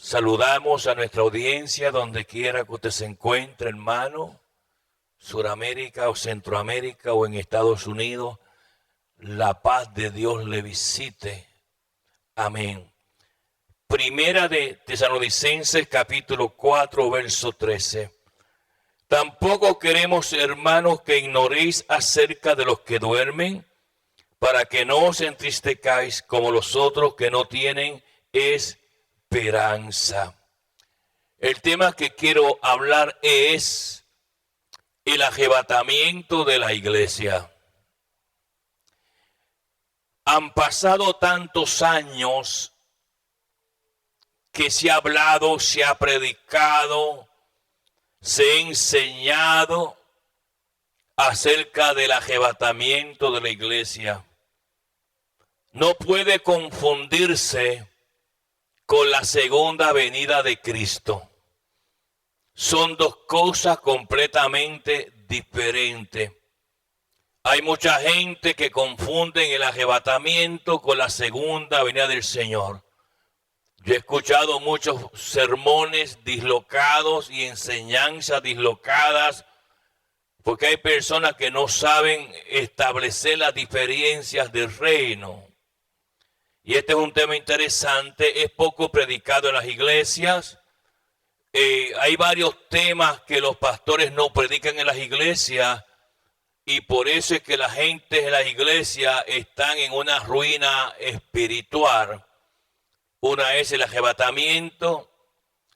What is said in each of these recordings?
Saludamos a nuestra audiencia donde quiera que usted se encuentre, hermano, Suramérica o Centroamérica o en Estados Unidos. La paz de Dios le visite. Amén. Primera de Tesalonicenses capítulo 4, verso 13. Tampoco queremos, hermanos, que ignoréis acerca de los que duermen, para que no os entristezcáis como los otros que no tienen esperanza. El tema que quiero hablar es el arrebatamiento de la iglesia. Han pasado tantos años que se ha hablado, se ha predicado, se ha enseñado acerca del arrebatamiento de la iglesia. No puede confundirse con la segunda venida de Cristo. Son dos cosas completamente diferentes. Hay mucha gente que confunde el arrebatamiento con la segunda venida del Señor. Yo he escuchado muchos sermones dislocados y enseñanzas dislocadas porque hay personas que no saben establecer las diferencias del reino. Y este es un tema interesante, es poco predicado en las iglesias. Hay varios temas que los pastores no predican en las iglesias y por eso es que la gente en las iglesias están en una ruina espiritual. Una es el arrebatamiento,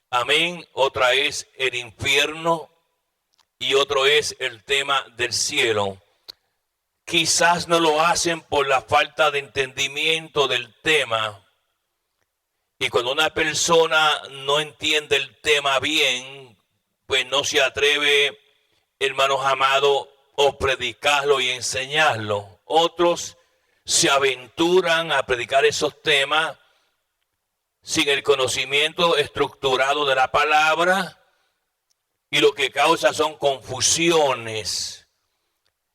amén. Otra es el infierno y otro es el tema del cielo. Quizás no lo hacen por la falta de entendimiento del tema. Y cuando una persona no entiende el tema bien, pues no se atreve, hermanos amados, a predicarlo y enseñarlo. Otros se aventuran a predicar esos temas sin el conocimiento estructurado de la palabra y lo que causa son confusiones.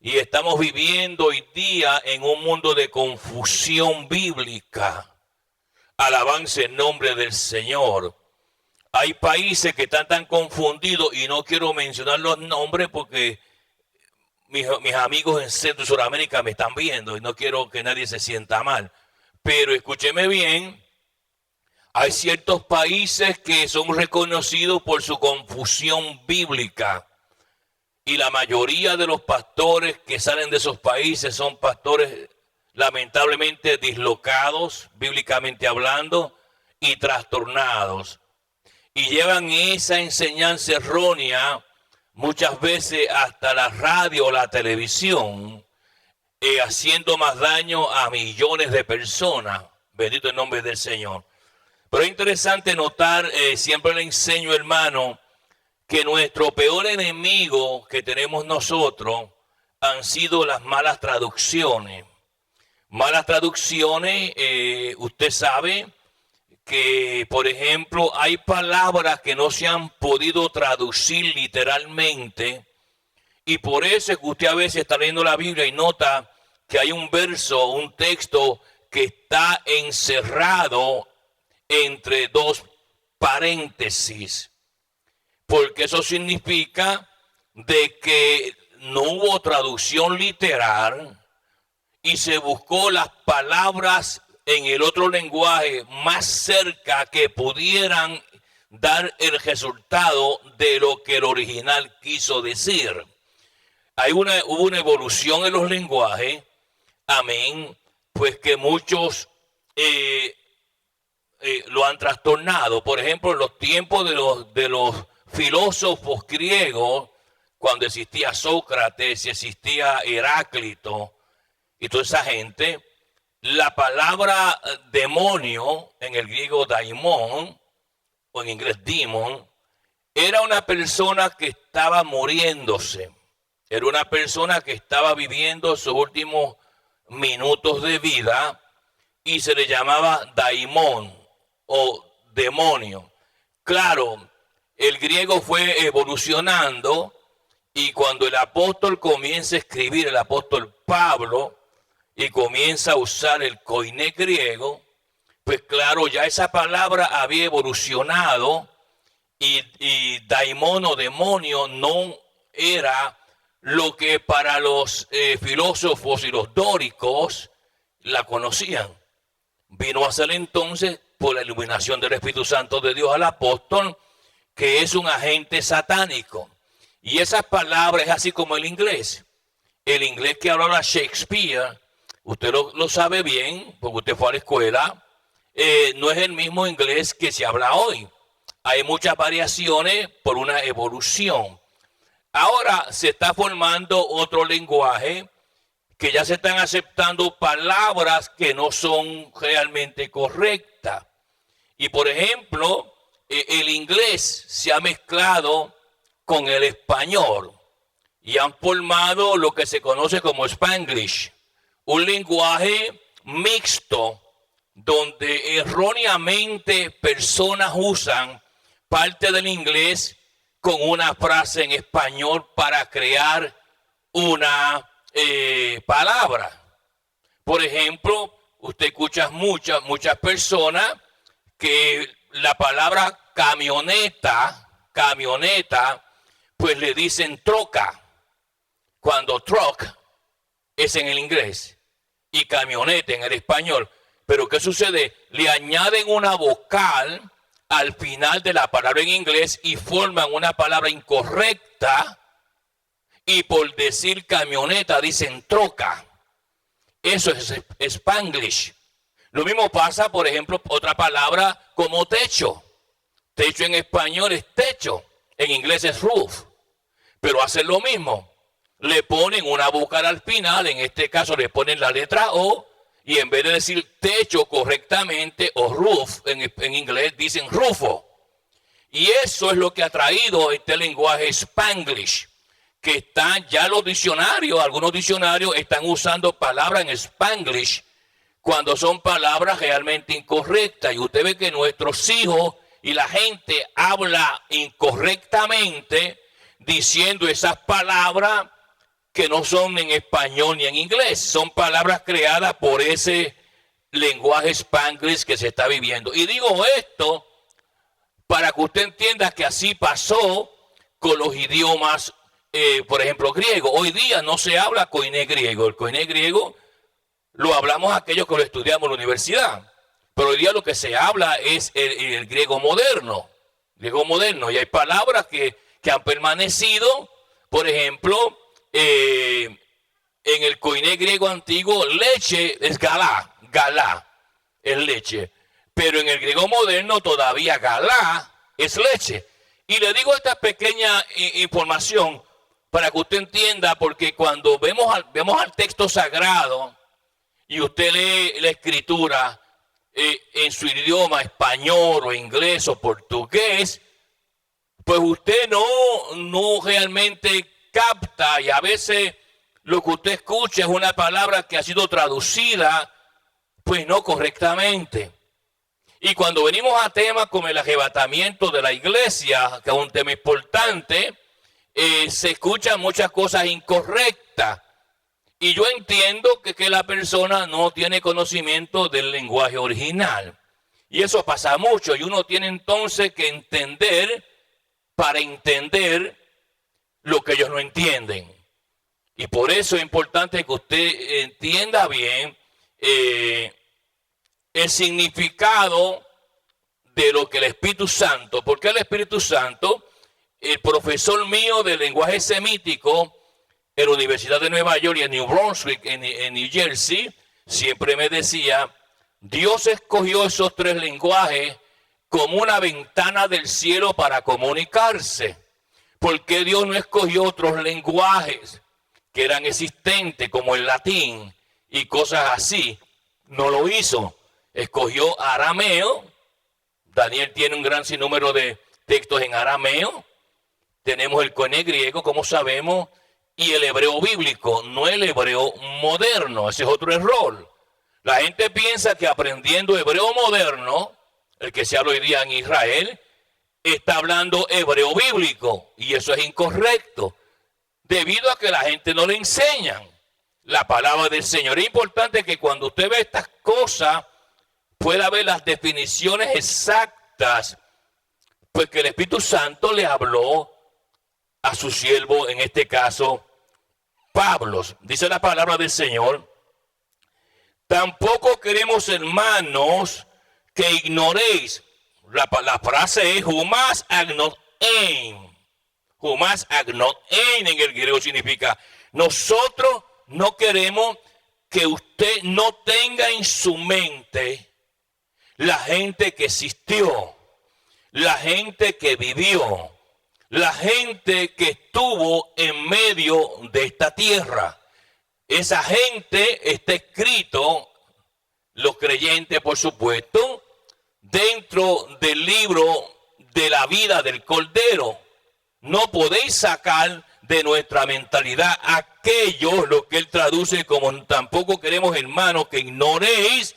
Y estamos viviendo hoy día en un mundo de confusión bíblica. Alabanza el nombre del Señor. Hay países que están tan confundidos y no quiero mencionar los nombres porque mis amigos en Centro y Suramérica me están viendo y no quiero que nadie se sienta mal. Pero escúcheme bien. Hay ciertos países que son reconocidos por su confusión bíblica y la mayoría de los pastores que salen de esos países son pastores lamentablemente dislocados, bíblicamente hablando, y trastornados. Y llevan esa enseñanza errónea muchas veces hasta la radio o la televisión, haciendo más daño a millones de personas. Bendito el nombre del Señor. Pero es interesante notar, siempre le enseño, hermano, que nuestro peor enemigo que tenemos nosotros han sido las malas traducciones. Malas traducciones, usted sabe que, por ejemplo, hay palabras que no se han podido traducir literalmente y por eso es que usted a veces está leyendo la Biblia y nota que hay un verso, un texto que está encerrado entre dos paréntesis, porque eso significa de que no hubo traducción literal y se buscó las palabras en el otro lenguaje más cerca que pudieran dar el resultado de lo que el original quiso decir. Hubo una evolución en los lenguajes, amén, pues que muchos lo han trastornado. Por ejemplo, en los tiempos de los filósofos griegos, cuando existía Sócrates y existía Heráclito y toda esa gente, la palabra demonio, en el griego daimon, o en inglés demon, era una persona que estaba muriéndose. Era una persona que estaba viviendo sus últimos minutos de vida y se le llamaba daimon o demonio. Claro, el griego fue evolucionando y cuando el apóstol comienza a escribir, el apóstol Pablo, y comienza a usar el koiné griego, pues claro, ya esa palabra había evolucionado y daimon o demonio no era lo que para los filósofos y los dóricos la conocían. Vino a ser entonces, por la iluminación del Espíritu Santo de Dios al apóstol, que es un agente satánico. Y esas palabras es así como el inglés. El inglés que hablaba Shakespeare, usted lo sabe bien, porque usted fue a la escuela, no es el mismo inglés que se habla hoy. Hay muchas variaciones por una evolución. Ahora se está formando otro lenguaje que ya se están aceptando palabras que no son realmente correctas. Y por ejemplo, el inglés se ha mezclado con el español y han formado lo que se conoce como Spanglish, un lenguaje mixto donde erróneamente personas usan parte del inglés con una frase en español para crear una palabra. Por ejemplo, usted escucha muchas personas que la palabra camioneta, pues le dicen troca, cuando truck es en el inglés y camioneta en el español. Pero ¿qué sucede? Le añaden una vocal al final de la palabra en inglés y forman una palabra incorrecta, y por decir camioneta dicen troca. Eso es Spanglish. Lo mismo pasa, por ejemplo, otra palabra como techo. Techo en español es techo, en inglés es roof. Pero hacen lo mismo. Le ponen una vocal al final, en este caso le ponen la letra O, y en vez de decir techo correctamente o roof en inglés dicen rufo. Y eso es lo que ha traído este lenguaje Spanglish, que están ya los diccionarios, algunos diccionarios están usando palabras en Spanglish cuando son palabras realmente incorrectas. Y usted ve que nuestros hijos y la gente habla incorrectamente diciendo esas palabras que no son en español ni en inglés. Son palabras creadas por ese lenguaje Spanglish que se está viviendo. Y digo esto para que usted entienda que así pasó con los idiomas, por ejemplo, griego. Hoy día no se habla koiné griego. El koiné griego lo hablamos aquellos que lo estudiamos en la universidad. Pero hoy día lo que se habla es el griego moderno. Griego moderno. Y hay palabras que han permanecido. Por ejemplo, en el koiné griego antiguo, leche es galá es leche. Pero en el griego moderno todavía galá es leche. Y le digo esta pequeña información para que usted entienda, porque cuando vemos al texto sagrado y usted lee la escritura en su idioma español o inglés o portugués, pues usted no realmente capta, y a veces lo que usted escucha es una palabra que ha sido traducida pues no correctamente. Y cuando venimos a temas como el arrebatamiento de la iglesia, que es un tema importante, se escuchan muchas cosas incorrectas. Y yo entiendo que la persona no tiene conocimiento del lenguaje original. Y eso pasa mucho. Y uno tiene entonces que entender para entender lo que ellos no entienden. Y por eso es importante que usted entienda bien el significado de lo que el Espíritu Santo, porque el Espíritu Santo, el profesor mío de lenguaje semítico en la Universidad de Nueva York y en New Brunswick, en New Jersey, siempre me decía, Dios escogió esos tres lenguajes como una ventana del cielo para comunicarse. ¿Por qué Dios no escogió otros lenguajes que eran existentes como el latín y cosas así? No lo hizo. Escogió arameo. Daniel tiene un gran sinnúmero de textos en arameo. Tenemos el koiné griego, como sabemos, y el hebreo bíblico, no el hebreo moderno. Ese es otro error. La gente piensa que aprendiendo hebreo moderno, el que se habla hoy día en Israel, está hablando hebreo bíblico, y eso es incorrecto, debido a que la gente no le enseñan la palabra del Señor. Es importante que cuando usted ve estas cosas, pueda ver las definiciones exactas, pues que el Espíritu Santo le habló a su siervo, en este caso, Pablo. Dice la palabra del Señor: tampoco queremos, hermanos, que ignoréis. La frase es humas agnotein. Humas agnotein en el griego significa: nosotros no queremos que usted no tenga en su mente la gente que existió, la gente que vivió, la gente que estuvo en medio de esta tierra. Esa gente está escrito, los creyentes por supuesto, dentro del libro de la vida del Cordero. No podéis sacar de nuestra mentalidad aquello, lo que él traduce como: tampoco queremos, hermanos, que ignoréis,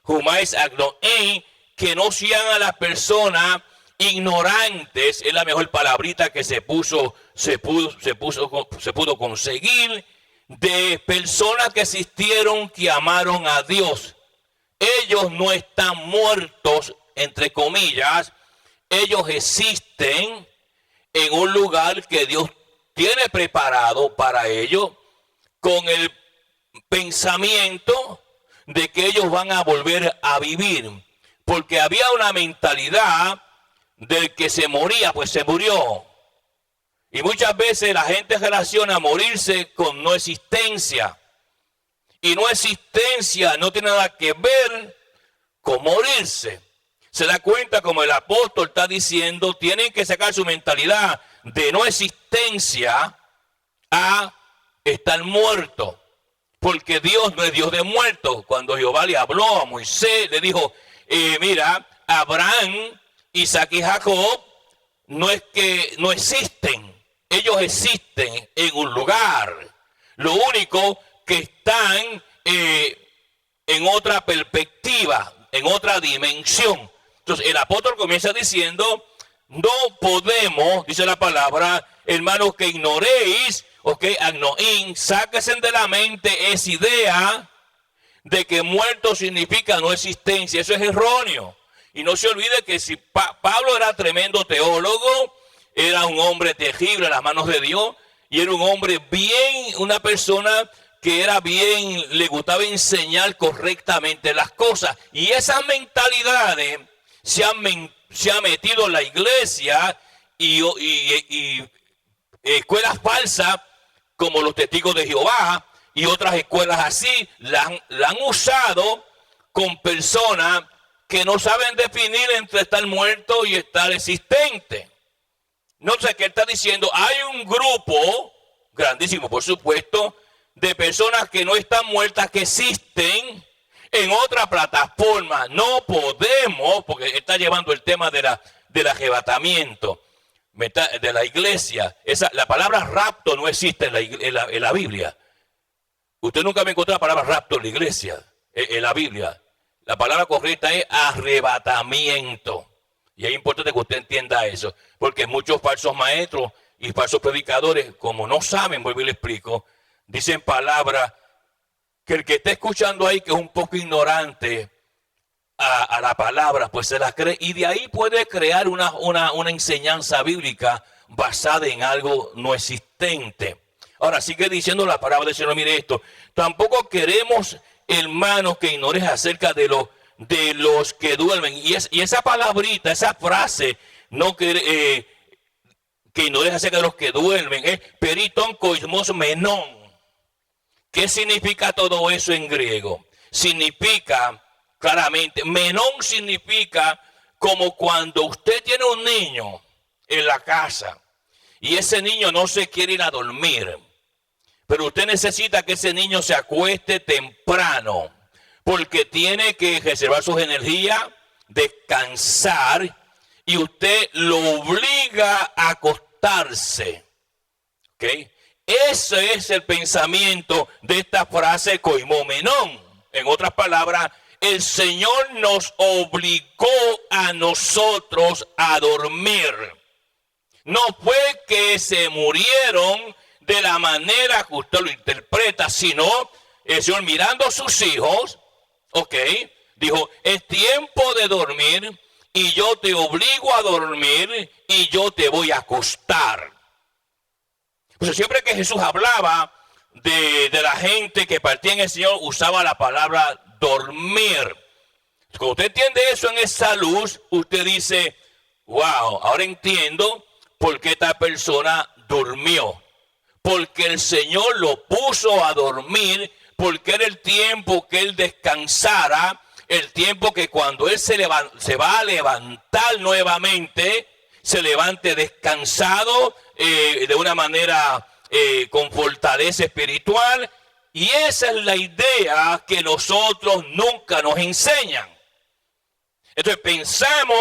humáis agnoein, que no sean a las personas ignorantes. Es la mejor palabrita que se pudo conseguir, de personas que existieron, que amaron a Dios. Ellos no están muertos, entre comillas. Ellos existen en un lugar que Dios tiene preparado para ellos, con el pensamiento de que ellos van a volver a vivir. Porque había una mentalidad del que se moría, pues se murió. Y muchas veces la gente relaciona morirse con no existencia. Y no existencia no tiene nada que ver con morirse. Se da cuenta, como el apóstol está diciendo, tienen que sacar su mentalidad de no existencia a estar muerto. Porque Dios no es Dios de muertos. Cuando Jehová le habló a Moisés, le dijo: mira, Abraham, Isaac y Jacob no es que no existen. Ellos existen en un lugar. Lo único que están en otra perspectiva, en otra dimensión. Entonces el apóstol comienza diciendo: no podemos, dice la palabra, hermanos, que ignoréis, agnoín, sáquense de la mente esa idea de que muerto significa no existencia. Eso es erróneo. Y no se olvide que si Pablo era tremendo teólogo, era un hombre tangible en las manos de Dios, y era un hombre bien, una persona que era bien, le gustaba enseñar correctamente las cosas. Y esas mentalidades se han metido en la iglesia, y escuelas falsas como los testigos de Jehová y otras escuelas así la han usado con personas que no saben definir entre estar muerto y estar existente. No sé qué está diciendo. Hay un grupo grandísimo, por supuesto, de personas que no están muertas, que existen en otra plataforma. No podemos, porque está llevando el tema del arrebatamiento de la iglesia. La palabra rapto no existe en la Biblia. Usted nunca me encontró la palabra rapto en la iglesia, en la Biblia. La palabra correcta es arrebatamiento. Y es importante que usted entienda eso, porque muchos falsos maestros y falsos predicadores, como no saben, vuelvo y le explico, dicen palabras que el que está escuchando ahí, que es un poco ignorante a la palabra, pues se la cree, y de ahí puede crear una enseñanza bíblica basada en algo no existente. Ahora sigue diciendo la palabra del Señor: mire esto, tampoco queremos, hermanos, que ignores acerca de los que duermen. Y esa palabrita, esa frase, no que ignores acerca de los que duermen, es periton koismos menon. ¿Qué significa todo eso en griego? Significa claramente, menón significa como cuando usted tiene un niño en la casa y ese niño no se quiere ir a dormir, pero usted necesita que ese niño se acueste temprano, porque tiene que reservar sus energías, descansar, y usted lo obliga a acostarse. ¿Ok? Ese es el pensamiento de esta frase koimomenón. En otras palabras, el Señor nos obligó a nosotros a dormir. No fue que se murieron de la manera que usted lo interpreta, sino el Señor mirando a sus hijos, Dijo, es tiempo de dormir y yo te obligo a dormir y yo te voy a acostar. Pues siempre que Jesús hablaba de la gente que partía en el Señor, usaba la palabra dormir. Cuando usted entiende eso en esa luz, usted dice, wow, ahora entiendo por qué esta persona durmió. Porque el Señor lo puso a dormir, porque era el tiempo que él descansara, el tiempo que cuando él se va a levantar nuevamente, se levante descansado, de una manera con fortaleza espiritual. Y esa es la idea que nosotros nunca nos enseñan. Entonces pensamos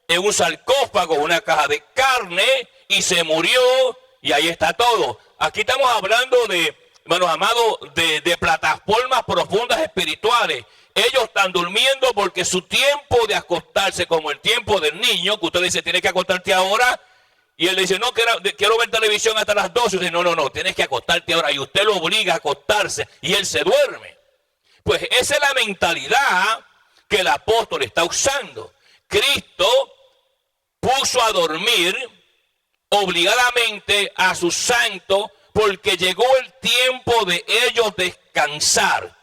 en un sarcófago, una caja de carne, y se murió, y ahí está todo. Aquí estamos hablando de, hermanos amados, de plataformas profundas espirituales. Ellos están durmiendo porque su tiempo de acostarse, como el tiempo del niño, que usted dice, tienes que acostarte ahora. Y él le dice, no, quiero ver televisión hasta las 12. Y dice, no, tienes que acostarte ahora. Y usted lo obliga a acostarse y él se duerme. Pues esa es la mentalidad que el apóstol está usando. Cristo puso a dormir obligadamente a sus santos porque llegó el tiempo de ellos descansar,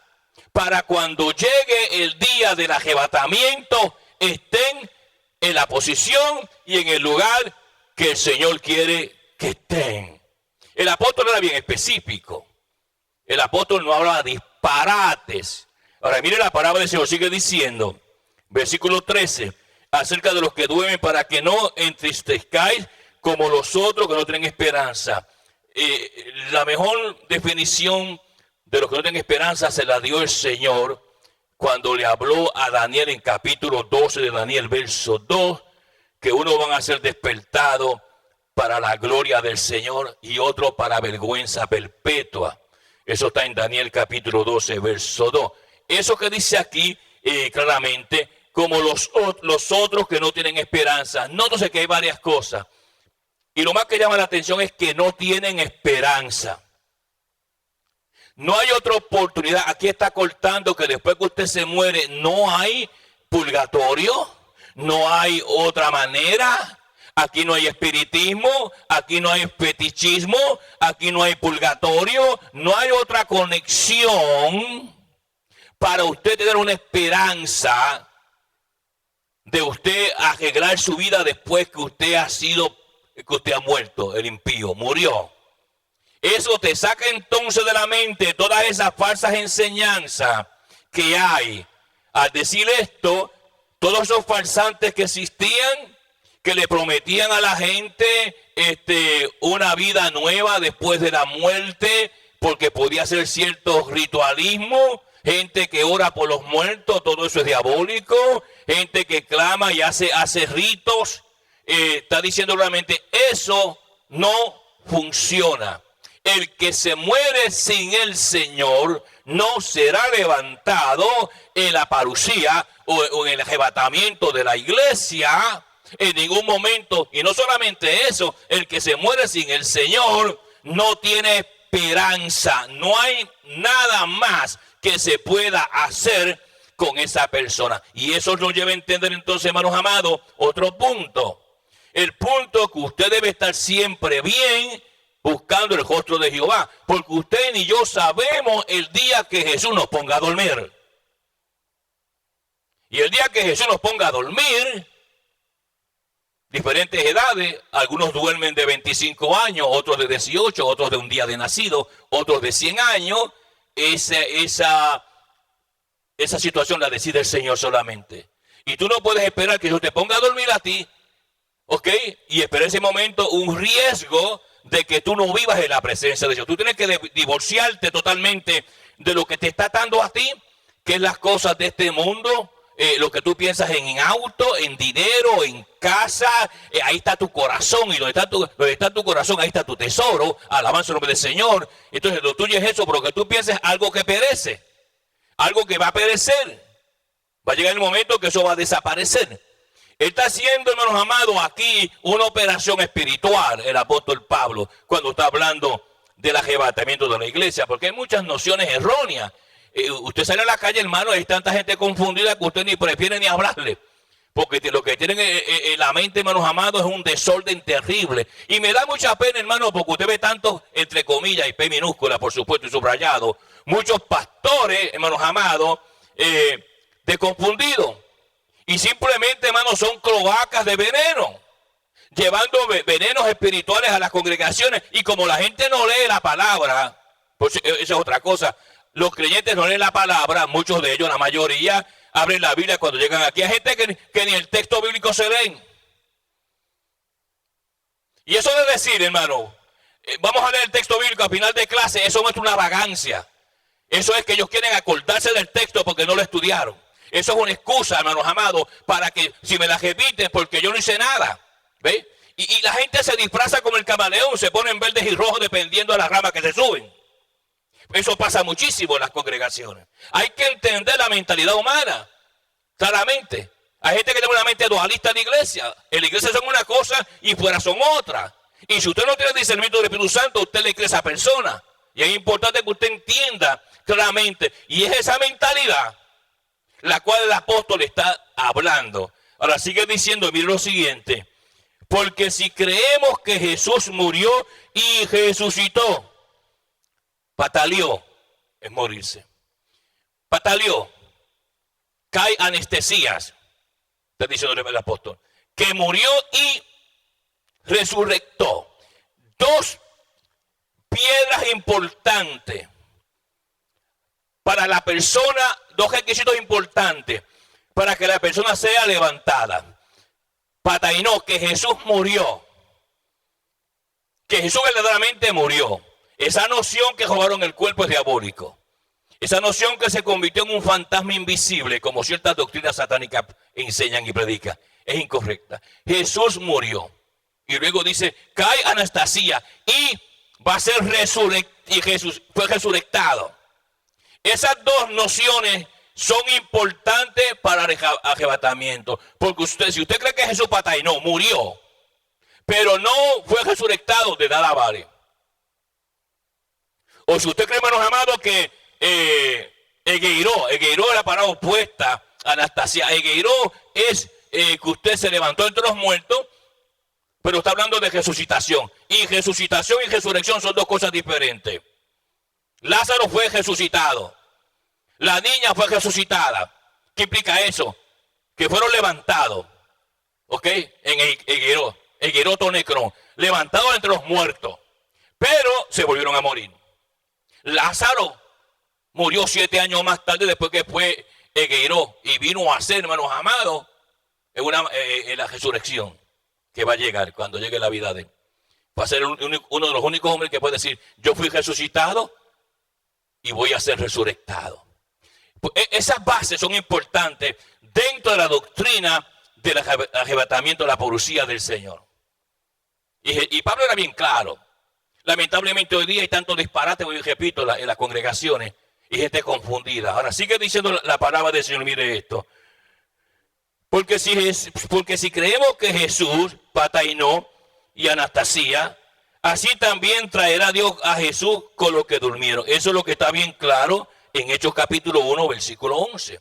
para cuando llegue el día del arrebatamiento estén en la posición y en el lugar que el Señor quiere que estén. El apóstol era bien específico. El apóstol no habla de disparates. Ahora mire la palabra del Señor, sigue diciendo, versículo 13, acerca de los que duermen, para que no entristezcáis como los otros que no tienen esperanza. La mejor definición de los que no tienen esperanza se la dio el Señor cuando le habló a Daniel en capítulo 12 de Daniel, verso 2, que unos van a ser despertados para la gloria del Señor y otros para vergüenza perpetua. Eso está en Daniel capítulo 12, verso 2. Eso que dice aquí claramente, como los otros que no tienen esperanza. Nótese que hay varias cosas. Y lo más que llama la atención es que no tienen esperanza. No hay otra oportunidad. Aquí está cortando que después que usted se muere no hay purgatorio, no hay otra manera. Aquí no hay espiritismo, aquí no hay fetichismo, aquí no hay purgatorio, no hay otra conexión para usted tener una esperanza de usted arreglar su vida después que usted ha muerto, el impío, murió. Eso te saca entonces de la mente todas esas falsas enseñanzas que hay. Al decir esto, todos esos farsantes que existían, que le prometían a la gente una vida nueva después de la muerte, porque podía ser cierto ritualismo, gente que ora por los muertos, todo eso es diabólico, gente que clama y hace ritos, está diciendo realmente, eso no funciona. El que se muere sin el Señor no será levantado en la parucía o en el arrebatamiento de la iglesia en ningún momento. Y no solamente eso, el que se muere sin el Señor no tiene esperanza. No hay nada más que se pueda hacer con esa persona. Y eso nos lleva a entender entonces, hermanos amados, otro punto. El punto que usted debe estar siempre bien buscando el rostro de Jehová, porque usted ni yo sabemos el día que Jesús nos ponga a dormir. Y el día que Jesús nos ponga a dormir, diferentes edades, algunos duermen de 25 años, otros de 18, otros de un día de nacido, otros de 100 años, esa situación la decide el Señor solamente. Y tú no puedes esperar que Jesús te ponga a dormir a ti, ¿ok? Y esperar ese momento un riesgo de que tú no vivas en la presencia de Dios. Tú tienes que divorciarte totalmente de lo que te está dando a ti, que es las cosas de este mundo, lo que tú piensas en auto, en dinero, en casa, ahí está tu corazón, y donde está tu corazón, ahí está tu tesoro, alabanza el nombre del Señor. Entonces lo tuyo es eso, pero que tú pienses algo que perece, algo que va a perecer, va a llegar el momento que eso va a desaparecer. Él está haciendo, hermanos amados, aquí una operación espiritual, el apóstol Pablo, cuando está hablando del arrebatamiento de la iglesia, porque hay muchas nociones erróneas. Usted sale a la calle, hermano, hay tanta gente confundida que usted ni prefiere ni hablarle. Porque lo que tienen en la mente, hermanos amados, es un desorden terrible. Y me da mucha pena, hermano, porque usted ve tantos, entre comillas, y P minúscula, por supuesto, y subrayado, muchos pastores, hermanos amados, de confundidos. Y simplemente, hermanos, son cloacas de veneno, llevando venenos espirituales a las congregaciones. Y como la gente no lee la palabra, pues esa es otra cosa. Los creyentes no leen la palabra, muchos de ellos, la mayoría, abren la Biblia cuando llegan aquí. Hay gente que ni el texto bíblico se leen. Y eso de decir, hermano, vamos a leer el texto bíblico al final de clase, eso no es una vagancia. Eso es que ellos quieren acordarse del texto porque no lo estudiaron. Eso es una excusa, hermanos amados, para que si me la repiten porque yo no hice nada. ¿Ve? Y la gente se disfraza como el camaleón, se ponen verdes y rojos dependiendo de las ramas que se suben. Eso pasa muchísimo en las congregaciones. Hay que entender la mentalidad humana, claramente. Hay gente que tiene una mente dualista en la iglesia. En la iglesia son una cosa y fuera son otra. Y si usted no tiene discernimiento del Espíritu Santo, usted le cree a esa persona. Y es importante que usted entienda claramente. Y es esa mentalidad la cual el apóstol está hablando. Ahora sigue diciendo, mire lo siguiente. Porque si creemos que Jesús murió y resucitó, pataleó es morirse. Pataleó. Cae anestesias. Está diciendo el apóstol. Que murió y resurrectó. Dos piedras importantes para la persona, dos requisitos importantes para que la persona sea levantada. Patainó, que Jesús murió. Que Jesús verdaderamente murió. Esa noción que robaron el cuerpo es diabólico. Esa noción que se convirtió en un fantasma invisible, como ciertas doctrinas satánicas enseñan y predican, es incorrecta. Jesús murió. Y luego dice, cae anastasia y va a ser resurrectado. Y Jesús fue resucitado. Esas dos nociones son importantes para el arrebatamiento. Porque si usted cree que Jesús patainó, murió, pero no fue resucitado, de nada vale. O si usted cree, hermanos amados, que Egeiró es la palabra opuesta a anastasia. Egeiró es que usted se levantó entre los muertos, pero está hablando de resucitación. Y resucitación y resurrección son dos cosas diferentes. Lázaro fue resucitado. La niña fue resucitada. ¿Qué implica eso? Que fueron levantados. ¿Ok? En Egeiró Necrón. Levantados entre los muertos. Pero se volvieron a morir. Lázaro murió 7 años más tarde después que fue Egeiró. Y vino a ser, hermanos amados, en la resurrección que va a llegar cuando llegue la vida de él. Va a ser uno de los únicos hombres que puede decir, yo fui resucitado y voy a ser resucitado. Esas bases son importantes dentro de la doctrina del arrebatamiento de la parucía del Señor. Y Pablo era bien claro. Lamentablemente hoy día hay tanto disparate, hoy repito, en las congregaciones y gente confundida. Ahora sigue diciendo la palabra del Señor, mire esto. Porque si creemos que Jesús patainó y anastasia, así también traerá Dios a Jesús con los que durmieron. Eso es lo que está bien claro en Hechos capítulo 1, versículo 11.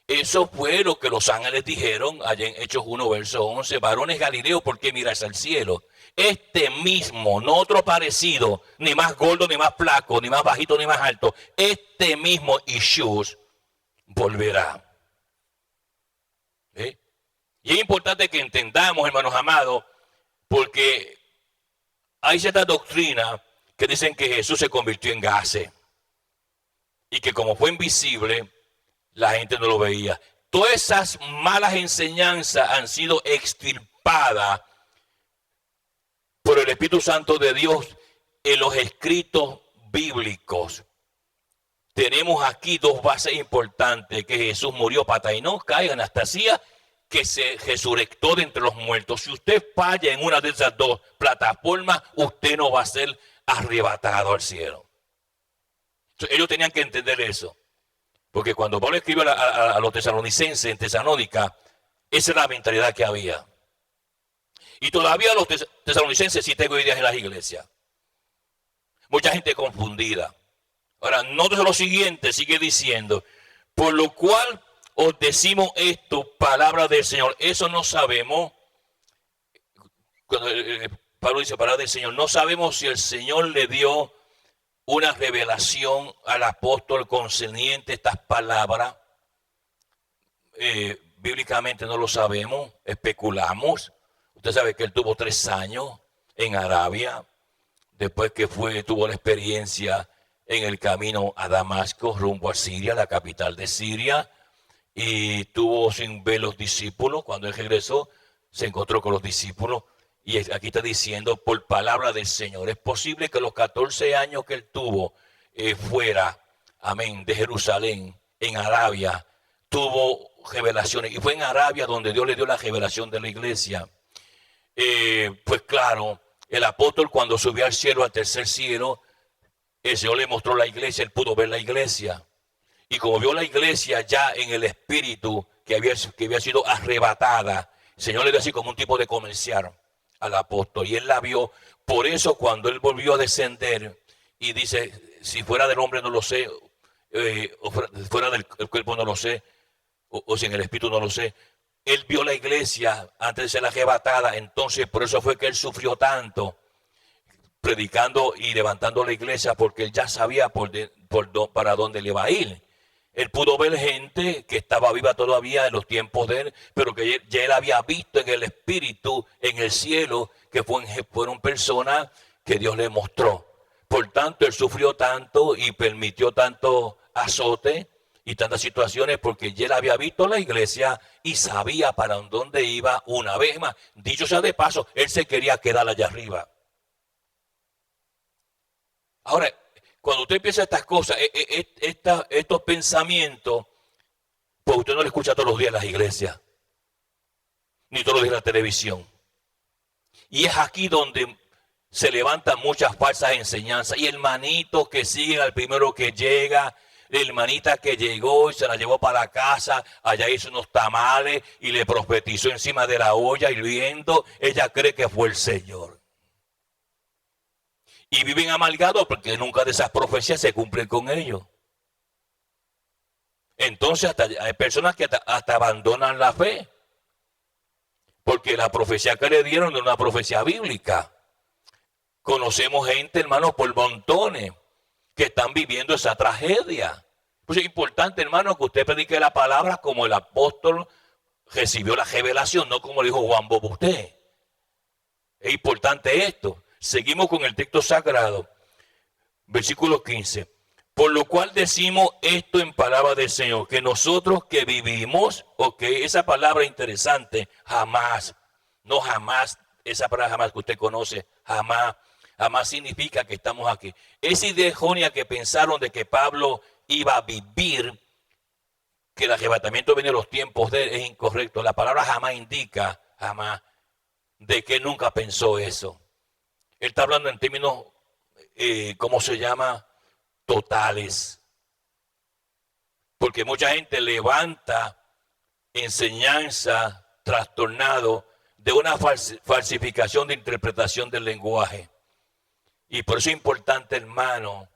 Eso fue lo que los ángeles dijeron allá en Hechos 1, verso 11. Varones Galileos, ¿por qué miráis al cielo? Este mismo, no otro parecido, ni más gordo, ni más flaco, ni más bajito, ni más alto. Este mismo Jesús volverá. ¿Eh? Y es importante que entendamos, hermanos amados, porque hay ciertas doctrinas que dicen que Jesús se convirtió en gases. Y que como fue invisible, la gente no lo veía. Todas esas malas enseñanzas han sido extirpadas por el Espíritu Santo de Dios en los escritos bíblicos. Tenemos aquí dos bases importantes, que Jesús murió, patainó, cae, anastasia, que se resucitó de entre los muertos. Si usted falla en una de esas dos plataformas, usted no va a ser arrebatado al cielo. Ellos tenían que entender eso. Porque cuando Pablo escribió a los tesalonicenses en Tesalónica, esa era la mentalidad que había. Y todavía los tesalonicenses sí tengo ideas en las iglesias. Mucha gente confundida. Ahora, note lo siguiente, sigue diciendo, por lo cual os decimos esto, palabra del Señor. Eso no sabemos. Cuando Pablo dice palabra del Señor, no sabemos si el Señor le dio una revelación al apóstol concerniente a estas palabras. Bíblicamente no lo sabemos, especulamos. Usted sabe que él tuvo 3 años en Arabia, después que tuvo la experiencia en el camino a Damasco, rumbo a Siria, la capital de Siria, y tuvo sin ver los discípulos. Cuando él regresó, se encontró con los discípulos, y aquí está diciendo, por palabra del Señor. Es posible que los 14 años que él tuvo fuera, amén, de Jerusalén, en Arabia, tuvo revelaciones, y fue en Arabia donde Dios le dio la revelación de la iglesia. Pues claro, el apóstol cuando subió al cielo, al tercer cielo, el Señor le mostró la iglesia, él pudo ver la iglesia. Y como vio la iglesia ya en el espíritu que había sido arrebatada, el Señor le dio así como un tipo de comercial al apóstol, y él la vio. Por eso cuando él volvió a descender y dice, si fuera del hombre no lo sé, o fuera del cuerpo no lo sé, o si en el espíritu no lo sé, él vio la iglesia antes de ser arrebatada. Entonces por eso fue que él sufrió tanto, predicando y levantando la iglesia, porque él ya sabía para dónde le iba a ir. Él pudo ver gente que estaba viva todavía en los tiempos de él, pero que ya él había visto en el espíritu, en el cielo, que fueron personas que Dios le mostró. Por tanto, él sufrió tanto y permitió tanto azote y tantas situaciones, porque ya él había visto la iglesia y sabía para dónde iba una vez más. Dicho sea de paso, él se quería quedar allá arriba. Ahora, cuando usted piensa estas cosas, estos pensamientos, pues usted no lo escucha todos los días en las iglesias, ni todos los días en la televisión. Y es aquí donde se levantan muchas falsas enseñanzas. Y hermanitos que siguen al primero que llega, la hermanita que llegó y se la llevó para la casa, allá hizo unos tamales y le profetizó encima de la olla hirviendo, ella cree que fue el Señor. Y viven amargados porque nunca de esas profecías se cumplen con ellos. Entonces hay personas que hasta abandonan la fe, porque la profecía que le dieron es una profecía bíblica. Conocemos gente, hermanos, por montones, que están viviendo esa tragedia. Pues es importante, hermano, que usted predique la palabra como el apóstol recibió la revelación, no como le dijo Juan Bobo usted. Es importante esto. Seguimos con el texto sagrado, versículo 15. Por lo cual decimos esto en palabra del Señor, que nosotros que vivimos, esa palabra interesante, jamás, no jamás, esa palabra jamás que usted conoce, jamás significa que estamos aquí. Esa idea errónea que pensaron de que Pablo iba a vivir, que el arrebatamiento venía en los tiempos de él, es incorrecto. La palabra jamás indica, jamás, de que nunca pensó eso. Él está hablando en términos, ¿cómo se llama? Totales. Porque mucha gente levanta enseñanza trastornado de una falsificación de interpretación del lenguaje. Y por eso es importante, hermano,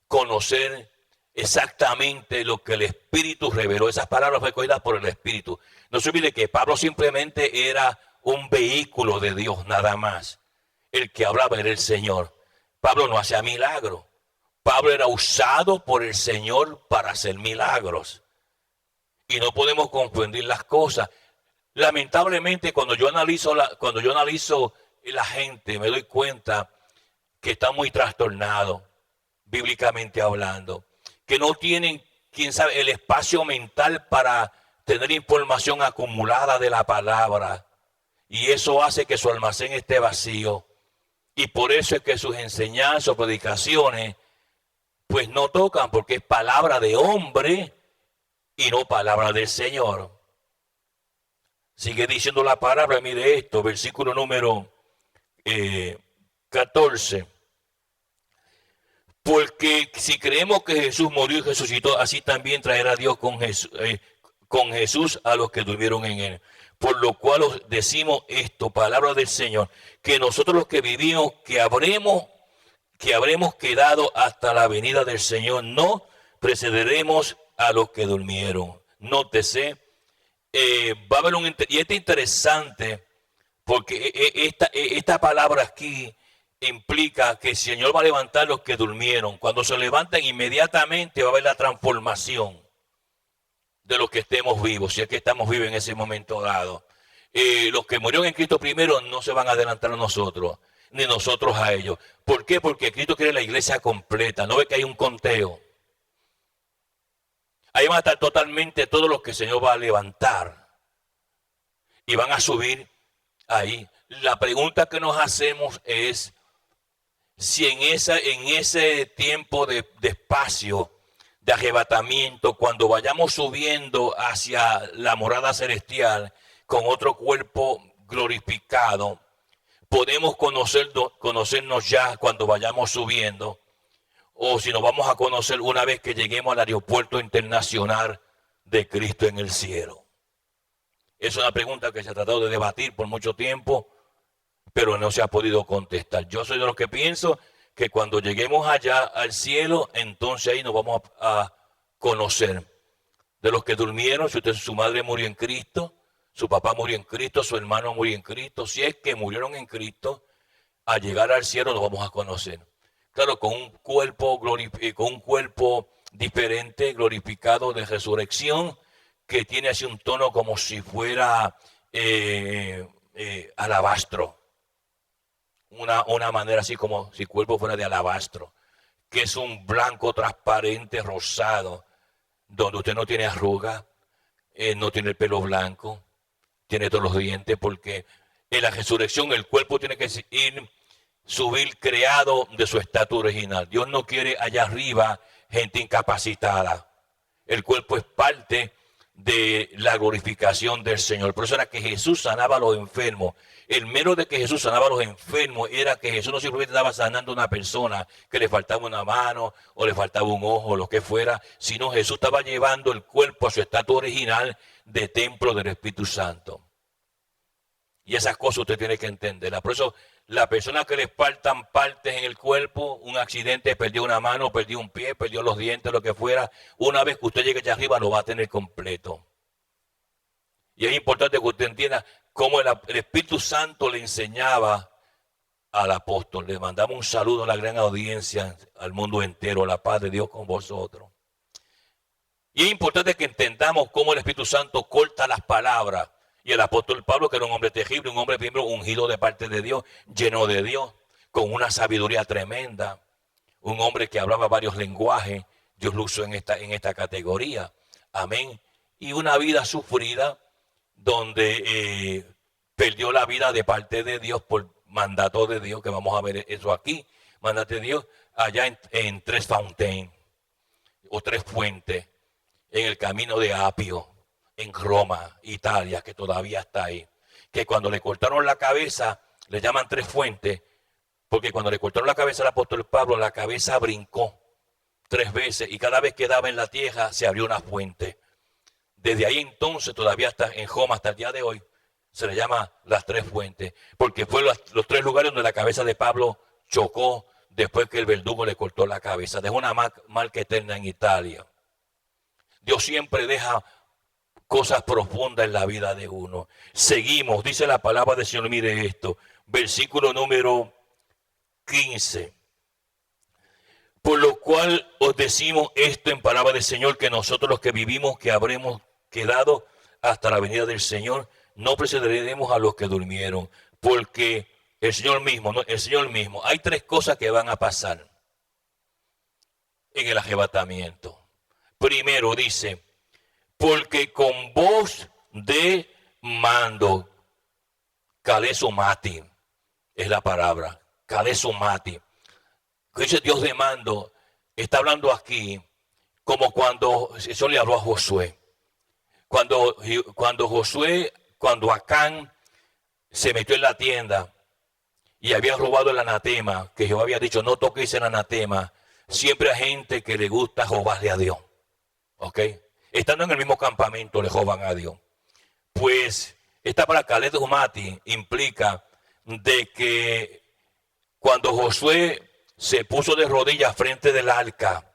conocer exactamente lo que el Espíritu reveló. Esas palabras recogidas por el Espíritu. No se olvide que Pablo simplemente era un vehículo de Dios, nada más. El que hablaba era el Señor. Pablo no hacía milagros. Pablo era usado por el Señor para hacer milagros. Y no podemos confundir las cosas. Lamentablemente, cuando yo analizo la gente, me doy cuenta que está muy trastornado, bíblicamente hablando. Que no tienen, quién sabe, el espacio mental para tener información acumulada de la palabra. Y eso hace que su almacén esté vacío. Y por eso es que sus enseñanzas o predicaciones pues no tocan, porque es palabra de hombre y no palabra del Señor. Sigue diciendo la palabra, mire esto, versículo número 14. Porque si creemos que Jesús murió y resucitó, así también traerá Dios con Jesús a los que durmieron en él. Por lo cual os decimos esto, palabra del Señor, que nosotros los que vivimos, que habremos que habremos quedado hasta la venida del Señor, no precederemos a los que durmieron. Nótese, va a haber y esto es interesante porque esta palabra aquí implica que el Señor va a levantar a los que durmieron. Cuando se levantan, inmediatamente va a haber la transformación de los que estemos vivos, si es que estamos vivos en ese momento dado. Los que murieron en Cristo primero no se van a adelantar a nosotros, ni nosotros a ellos. ¿Por qué? Porque Cristo quiere la iglesia completa. No ve que hay un conteo. Ahí van a estar totalmente todos los que el Señor va a levantar. Y van a subir ahí. La pregunta que nos hacemos es si en ese tiempo de espacio, de arrebatamiento, cuando vayamos subiendo hacia la morada celestial con otro cuerpo glorificado, podemos conocernos ya cuando vayamos subiendo, o si nos vamos a conocer una vez que lleguemos al aeropuerto internacional de Cristo en el cielo. Es una pregunta que se ha tratado de debatir por mucho tiempo, pero no se ha podido contestar. Yo soy de los que pienso que cuando lleguemos allá al cielo, entonces ahí nos vamos a conocer. De los que durmieron, si su madre murió en Cristo, su papá murió en Cristo, su hermano murió en Cristo, si es que murieron en Cristo, al llegar al cielo nos vamos a conocer. Claro, con un cuerpo diferente, glorificado de resurrección, que tiene así un tono como si fuera alabastro. Una manera así como si el cuerpo fuera de alabastro, que es un blanco transparente, rosado, donde usted no tiene arruga, no tiene el pelo blanco, tiene todos los dientes, porque en la resurrección el cuerpo tiene que subir creado de su estatura original. Dios no quiere allá arriba gente incapacitada. El cuerpo es parte de la glorificación del Señor. Por eso era que Jesús sanaba a los enfermos. El mero de que Jesús sanaba a los enfermos era que Jesús no simplemente estaba sanando a una persona que le faltaba una mano o le faltaba un ojo o lo que fuera, sino Jesús estaba llevando el cuerpo a su estatua original de templo del Espíritu Santo. Y esas cosas usted tiene que entenderlas. Por eso la persona que le faltan partes en el cuerpo, un accidente, perdió una mano, perdió un pie, perdió los dientes, lo que fuera, una vez que usted llegue allá arriba lo va a tener completo. Y es importante que usted entienda cómo el Espíritu Santo le enseñaba al apóstol. Le mandamos un saludo a la gran audiencia, al mundo entero, la paz de Dios con vosotros. Y es importante que entendamos cómo el Espíritu Santo corta las palabras. Y el apóstol Pablo, que era un hombre terrible, un hombre primero ungido de parte de Dios, lleno de Dios, con una sabiduría tremenda, un hombre que hablaba varios lenguajes, Dios lo usó en esta categoría, amén, y una vida sufrida, donde perdió la vida de parte de Dios por mandato de Dios, que vamos a ver eso aquí, mandato de Dios, allá en Tres Fontaines, o Tres Fuentes, en el camino de Apio, en Roma, Italia, que todavía está ahí. Que cuando le cortaron la cabeza, le llaman Tres Fuentes, porque cuando le cortaron la cabeza al apóstol Pablo, la cabeza brincó 3 veces y cada vez que daba en la tierra se abrió una fuente. Desde ahí entonces, todavía está en Roma hasta el día de hoy, se le llama las Tres Fuentes, porque fue los 3 lugares donde la cabeza de Pablo chocó después que el verdugo le cortó la cabeza. Dejó una marca eterna en Italia. Dios siempre deja cosas profundas en la vida de uno. Seguimos, dice la palabra del Señor, mire esto, versículo número 15. Por lo cual os decimos esto en palabra del Señor, que nosotros los que vivimos, que habremos quedado hasta la venida del Señor, no precederemos a los que durmieron, porque el Señor mismo, hay 3 cosas que van a pasar en el arrebatamiento. Primero dice, porque con voz de mando, kalesomati, es la palabra, kalesomati. Dice Dios de mando, está hablando aquí como cuando eso le habló a Josué. Cuando Acán se metió en la tienda y había robado el anatema, que Jehová había dicho, no toquéis el anatema. Siempre hay gente que le gusta robarle a Dios. ¿Ok? Estando en el mismo campamento le roban a Dios. Pues esta palabra kalesomati implica de que cuando Josué se puso de rodillas frente del arca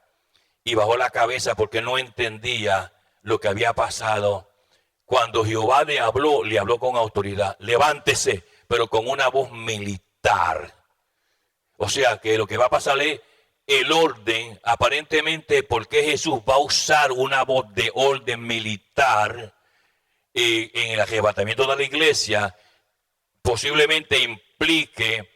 y bajó la cabeza porque no entendía lo que había pasado. Cuando Jehová le habló con autoridad. Levántese, pero con una voz militar. O sea que lo que va a pasar es el orden, aparentemente, porque Jesús va a usar una voz de orden militar en el arrebatamiento de la iglesia, posiblemente implique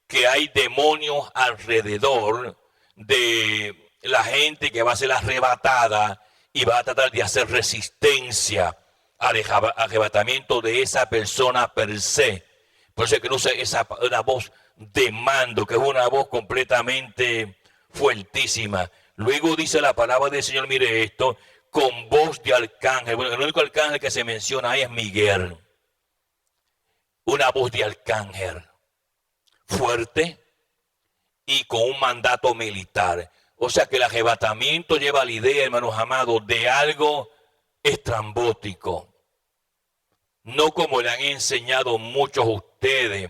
que hay demonios alrededor de la gente que va a ser arrebatada y va a tratar de hacer resistencia al arrebatamiento de esa persona per se. Por eso es que usa una voz de mando, que es una voz completamente fuertísima. Luego dice la palabra del Señor, mire esto, con voz de arcángel. Bueno, el único arcángel que se menciona ahí es Miguel. Una voz de arcángel fuerte y con un mandato militar. O sea que el arrebatamiento lleva la idea, hermanos amados, de algo estrambótico. No como le han enseñado muchos a ustedes.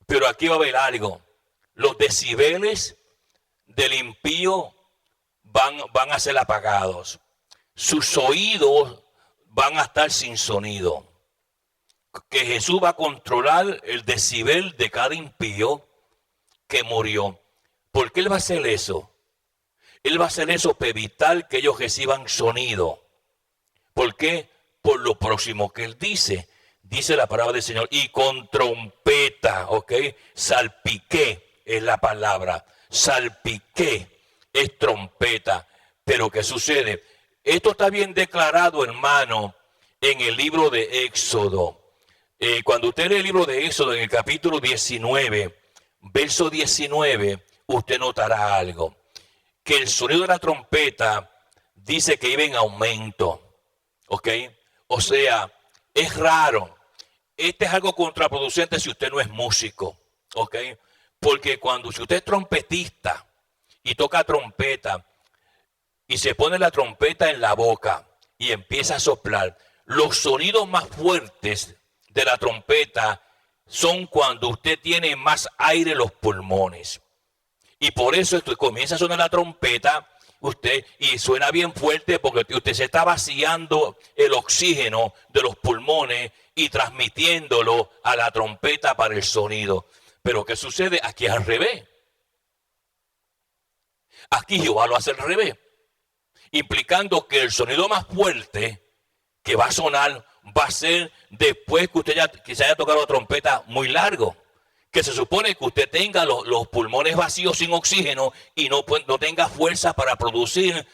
Pero aquí va a haber algo. Los decibeles del impío van a ser apagados. Sus oídos van a estar sin sonido. Que Jesús va a controlar el decibel de cada impío que murió. ¿Por qué Él va a hacer eso? Él va a hacer eso para evitar que ellos reciban sonido. ¿Por qué? Por lo próximo que Él dice. Dice la palabra del Señor. Y con trompeta, ¿ok? Salpiqué es la palabra. Salpiqué es trompeta. Pero ¿qué sucede? Esto está bien declarado, hermano, en el libro de Éxodo. Cuando usted lee el libro de Éxodo en el capítulo 19, verso 19, usted notará algo. Que el sonido de la trompeta dice que iba en aumento. ¿Ok? O sea, es raro. Este es algo contraproducente si usted no es músico. ¿Ok? Porque si usted es trompetista y toca trompeta y se pone la trompeta en la boca y empieza a soplar, los sonidos más fuertes de la trompeta son cuando usted tiene más aire en los pulmones. Y por eso comienza a sonar la trompeta y suena bien fuerte porque usted se está vaciando el oxígeno de los pulmones y transmitiéndolo a la trompeta para el sonido. Pero ¿qué sucede? Aquí es al revés. Aquí Jehová lo hace al revés. Implicando que el sonido más fuerte que va a sonar va a ser después que usted que se haya tocado la trompeta muy largo. Que se supone que usted tenga los pulmones vacíos sin oxígeno y no tenga fuerza para producir,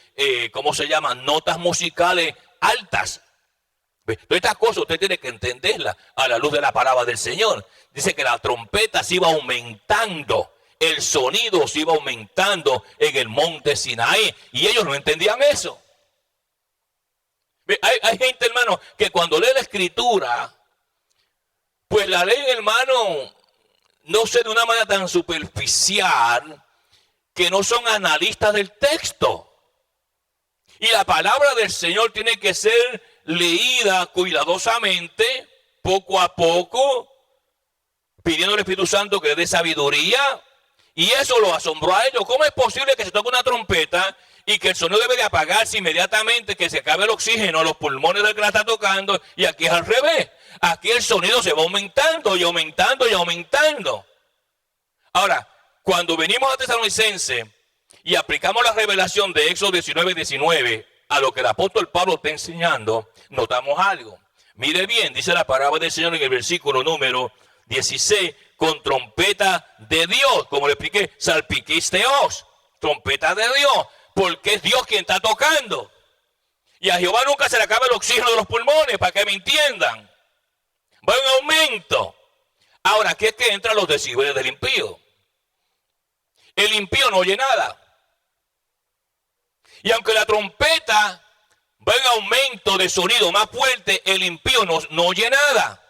¿cómo se llama? Notas musicales altas. Todas estas cosas usted tiene que entenderlas a la luz de la palabra del Señor. Dice que la trompeta se iba aumentando, el sonido se iba aumentando en el monte Sinaí y ellos no entendían eso. Hay gente, hermano, que cuando lee la escritura, pues la leen, hermano, no sé, de una manera tan superficial, que no son analistas del texto. Y la palabra del Señor tiene que ser leída cuidadosamente, poco a poco, pidiendo al Espíritu Santo que le dé sabiduría. Y eso lo asombró a ellos. ¿Cómo es posible que se toque una trompeta y que el sonido debe de apagarse inmediatamente, que se acabe el oxígeno, los pulmones del que la está tocando? Y aquí es al revés. Aquí el sonido se va aumentando y aumentando y aumentando. Ahora, cuando venimos a Tesalonicenses y aplicamos la revelación de Éxodo 19:19 a lo que el apóstol Pablo está enseñando, notamos algo. Mire bien, dice la palabra del Señor en el versículo número 16, con trompeta de Dios, como le expliqué, salpiquisteos, trompeta de Dios, porque es Dios quien está tocando. Y a Jehová nunca se le acaba el oxígeno de los pulmones, para que me entiendan. Va en aumento. Ahora, ¿qué es que entran los decibeles del impío? El impío no oye nada. Y aunque la trompeta va en aumento de sonido más fuerte, el impío no oye nada.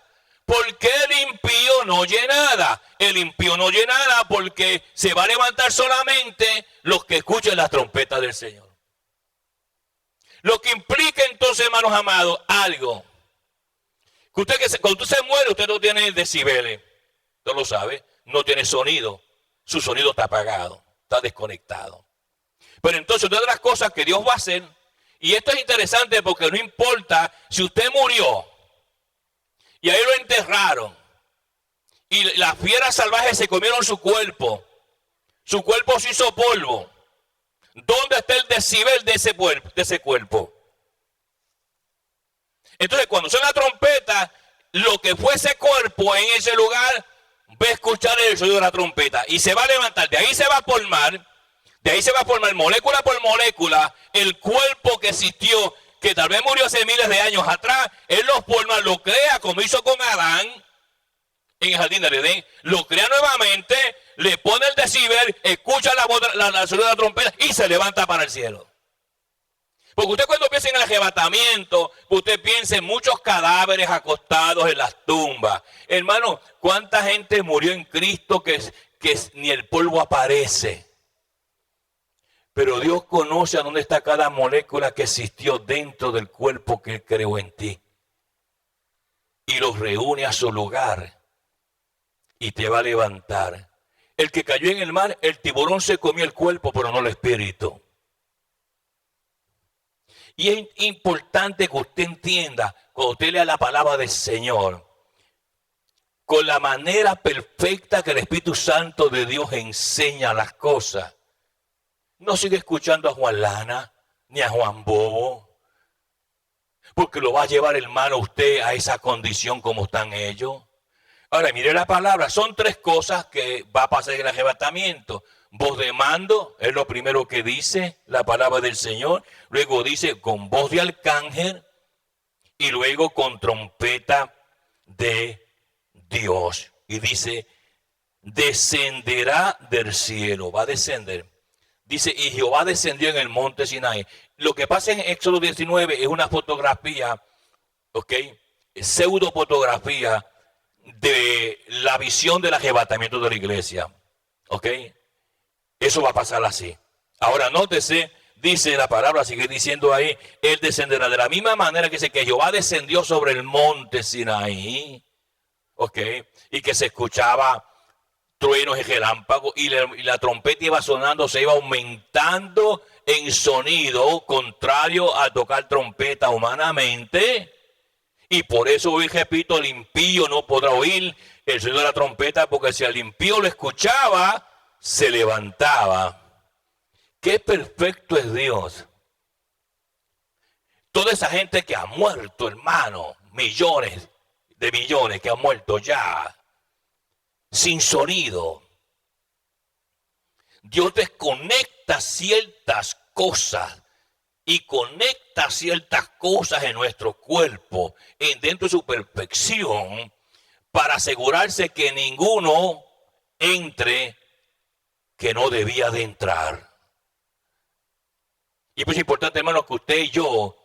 ¿Por qué el impío no oye nada? El impío no oye nada porque se va a levantar solamente los que escuchen las trompetas del Señor. Lo que implica entonces, hermanos amados, algo. Cuando usted se muere, usted no tiene decibeles. Usted lo sabe, no tiene sonido. su sonido está apagado, está desconectado. Pero entonces una de las cosas que Dios va a hacer, y esto es interesante porque no importa si usted murió y ahí lo enterraron y las fieras salvajes se comieron su cuerpo se hizo polvo. ¿Dónde está el decibel de ese cuerpo? Entonces cuando suena la trompeta, lo que fue ese cuerpo en ese lugar va a escuchar el sonido de la trompeta y se va a levantar, de ahí se va a formar molécula por molécula el cuerpo que existió, que tal vez murió hace miles de años atrás. Él lo forma, lo crea como hizo con Adán en el jardín del Edén, lo crea nuevamente, le pone el decibel, escucha la voz, la sonido de la trompeta y se levanta para el cielo. Porque usted cuando piensa en el arrebatamiento, usted piensa en muchos cadáveres acostados en las tumbas. Hermano, ¿cuánta gente murió en Cristo que ni el polvo aparece? Pero Dios conoce a dónde está cada molécula que existió dentro del cuerpo que Él creó en ti. Y los reúne a su lugar. Y te va a levantar. El que cayó en el mar, el tiburón se comió el cuerpo, pero no el espíritu. Y es importante que usted entienda, cuando usted lea la palabra del Señor, con la manera perfecta que el Espíritu Santo de Dios enseña las cosas. No sigue escuchando a Juan Lana, ni a Juan Bobo, porque lo va a llevar, hermano, usted a esa condición como están ellos. Ahora, mire la palabra, son tres cosas que va a pasar en el arrebatamiento. Voz de mando, es lo primero que dice la palabra del Señor. Luego dice con voz de arcángel y luego con trompeta de Dios. Y dice, descenderá del cielo, va a descender. Dice, y Jehová descendió en el monte Sinaí. Lo que pasa en Éxodo 19 es una fotografía, ¿ok? Pseudo fotografía de la visión del arrebatamiento de la iglesia, ¿ok? Eso va a pasar así. Ahora nótese, dice la palabra, sigue diciendo ahí, Él descenderá de la misma manera que dice que Jehová descendió sobre el monte Sinaí, ¿ok? Y que se escuchaba truenos y relámpagos y la trompeta iba sonando, se iba aumentando en sonido, contrario a tocar trompeta humanamente. Y por eso hoy repito, el impío no podrá oír el sonido de la trompeta, porque si el impío lo escuchaba, se levantaba. Qué perfecto es Dios. Toda esa gente que ha muerto, hermano, millones de millones que han muerto ya, sin sonido. Dios desconecta ciertas cosas y conecta ciertas cosas en nuestro cuerpo, dentro de su perfección, para asegurarse que ninguno entre que no debía de entrar. Y pues es importante, hermano, que usted y yo,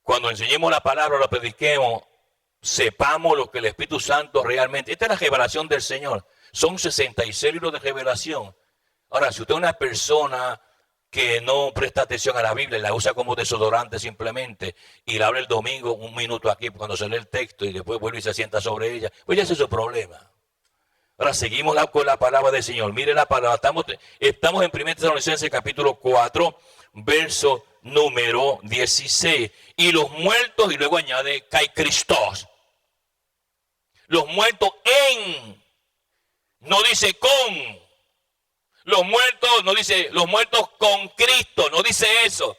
cuando enseñemos la palabra, la prediquemos, sepamos lo que el Espíritu Santo realmente. Esta es la revelación del Señor. Son 66 libros de revelación. Ahora, si usted es una persona que no presta atención a la Biblia y la usa como desodorante simplemente y la abre el domingo un minuto aquí cuando se lee el texto y después vuelve y se sienta sobre ella, pues ya ese es su problema. Ahora seguimos con la palabra del Señor. Mire la palabra. Estamos en 1 Tesalonicenses capítulo 4, verso número 16. Y los muertos, y luego añade, kai Christos. Los muertos en, no dice con. Los muertos, no dice, los muertos con Cristo, no dice eso.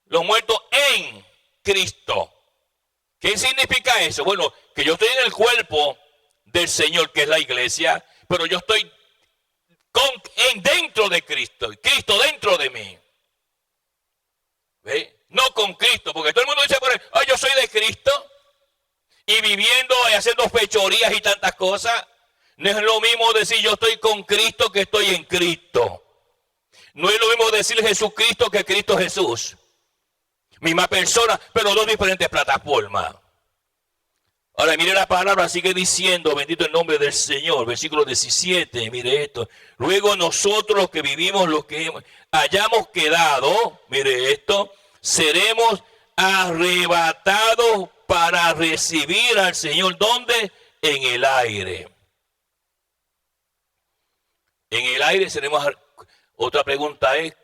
Los muertos en Cristo. ¿Qué significa eso? Bueno, que yo estoy en el cuerpo del Señor, que es la iglesia, pero yo estoy dentro de Cristo, Cristo dentro de mí. ¿Ve? No con Cristo, porque todo el mundo dice por ahí, oh, yo soy de Cristo, y viviendo y haciendo fechorías y tantas cosas. No es lo mismo decir yo estoy con Cristo que estoy en Cristo. No es lo mismo decir Jesucristo que Cristo Jesús. Misma persona, pero dos diferentes plataformas. Ahora mire la palabra, sigue diciendo, bendito el nombre del Señor, versículo 17, mire esto. Luego nosotros los que vivimos, los que hayamos quedado, mire esto, seremos arrebatados para recibir al Señor. ¿Dónde? En el aire. En el aire tenemos otra pregunta es,